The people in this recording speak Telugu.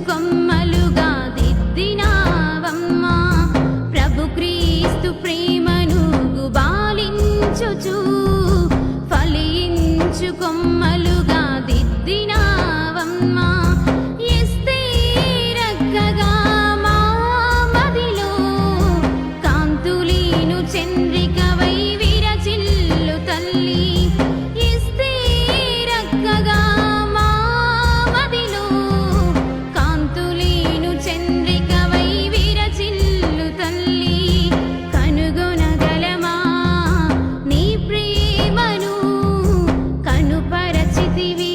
కొమ్మలుగా దిద్దినావమ్మా ప్రభు క్రీస్తు ప్రేమను గుబాళించుచు ఫలించు కొమ్మలుగా దిద్దినావమ్మా ఎస్తేరక్కగా మా మదిలో కాంతులీను చంద్రికవై విరచిల్లు తల్లి ఎస్తేరక్కగా మా మదిలో కాంతులీను చంద్రికవై విరచిల్లు తల్లి కనుగొనగలమా నీ ప్రేమను కనుపరచితివి